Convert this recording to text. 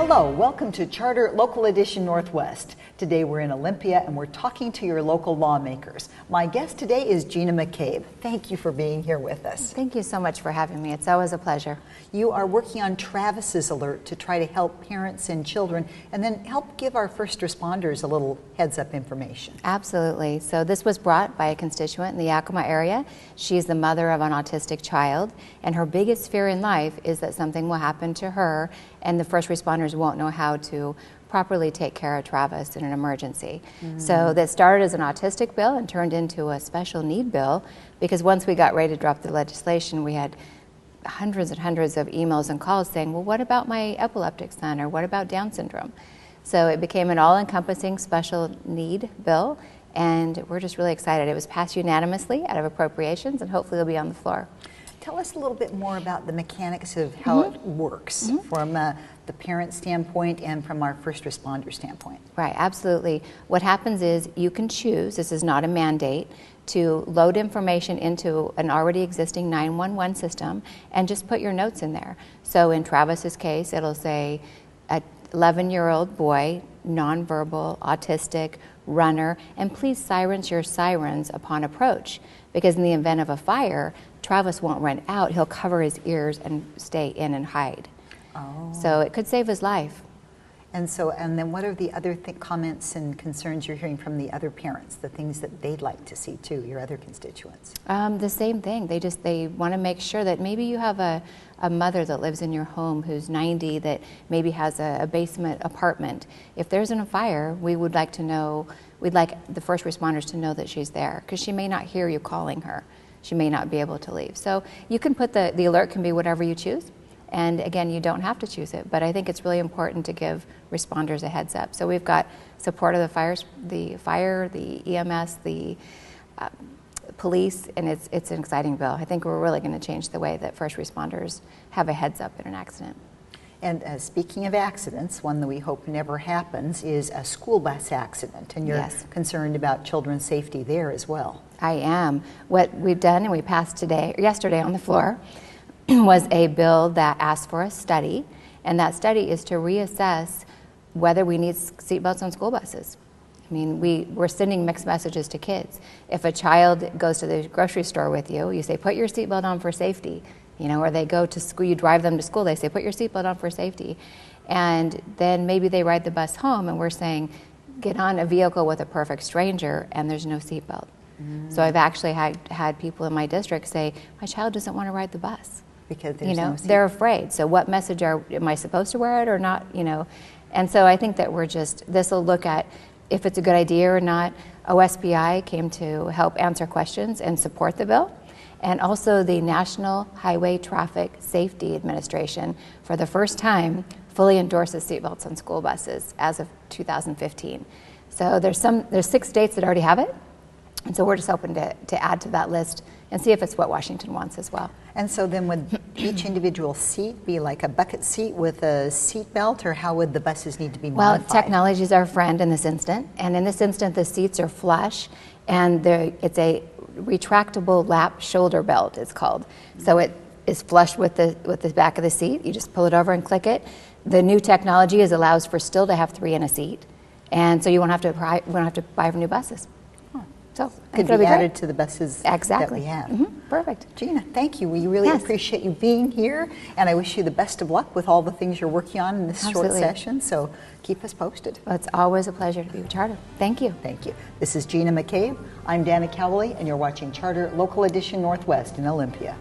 Hello, welcome to Charter Local Edition Northwest. Today we're in Olympia and we're talking to your local lawmakers. My guest today is GINA McCABE. Thank you for being here with us. Thank you so much for having me. It's always a pleasure. You are working on Travis's Alert to try to help parents and children and then help give our first responders a little heads-up information. Absolutely. So this was brought by a constituent in the Yakima area. She's the mother of an autistic child, and her biggest fear in life is that something will happen to her and the first responders won't know how to properly take care of Travis in an emergency. So that started as an autistic bill and turned into a special need bill, because once we got ready to drop the legislation, we had hundreds and hundreds of emails and calls saying, well, what about my epileptic son, or what about Down syndrome? So it became an all-encompassing special need bill, and we're just really excited. It was passed unanimously out of appropriations, and hopefully it'll be on the floor. Tell us a little bit more about the mechanics of how it works from the parent standpoint and from our first responder standpoint. Right, absolutely. What happens is you can choose, this is not a mandate, to load information into an already existing 911 system and just put your notes in there. So in Travis's case, it'll say an 11-year-old boy, nonverbal, autistic, runner, and please silence your sirens upon approach, because in the event of a fire, Travis won't run out, he'll cover his ears and stay in and hide. Oh. So it could save his life. And then what are the other comments and concerns you're hearing from the other parents, the things that they'd like to see too, your other constituents? The same thing. They want to make sure that maybe you have a mother that lives in your home who's 90 that maybe has a basement apartment. If there's a fire, we would like to know, we'd like the first responders to know that she's there, because she may not hear you calling her. She may not be able to leave. So you can put the alert can be whatever you choose. And again, you don't have to choose it, but I think it's really important to give responders a heads up. So we've got support of the fire, the EMS, the police, and it's an exciting bill. I think we're really going to change the way that first responders have a heads up in an accident. And speaking of accidents, one that we hope never happens is a school bus accident, and you're concerned about children's safety there as well. I am. What we've done, and we passed yesterday on the floor, was a bill that asked for a study, and that study is to reassess whether we need seatbelts on school buses. I mean, we're sending mixed messages to kids. If a child goes to the grocery store with you, you say, put your seatbelt on for safety. You know, or they go to school, you drive them to school, they say, put your seatbelt on for safety. And then maybe they ride the bus home, and we're saying, get on a vehicle with a perfect stranger, and there's no seatbelt. So I've actually had people in my district say, my child doesn't want to ride the bus. Because there's no seatbelt. They're afraid. So what message am I supposed to wear it or not? And so I think that this will look at if it's a good idea or not. OSBI came to help answer questions and support the bill. And also the National Highway Traffic Safety Administration, for the first time, fully endorses seatbelts on school buses as of 2015. So there's 6 states that already have it. And so we're just hoping to add to that list and see if it's what Washington wants as well. And so then would each individual seat be like a bucket seat with a seat belt, or how would the buses need to be modified? Well, technology is our friend in this instant. And in this instant, the seats are flush, and it's a retractable lap shoulder belt, it's called. So it is flush with the back of the seat. You just pull it over and click it. The new technology allows for still to have 3 in a seat. And so you won't have to buy new buses. So could be added to the buses that we have. Perfect. GINA, thank you. We really appreciate you being here, and I wish you the best of luck with all the things you're working on in this short session, so keep us posted. Well, it's always a pleasure to be with Charter. Thank you. Thank you. This is GINA McCABE. I'm Dana Cowley, and you're watching Charter Local Edition Northwest in Olympia.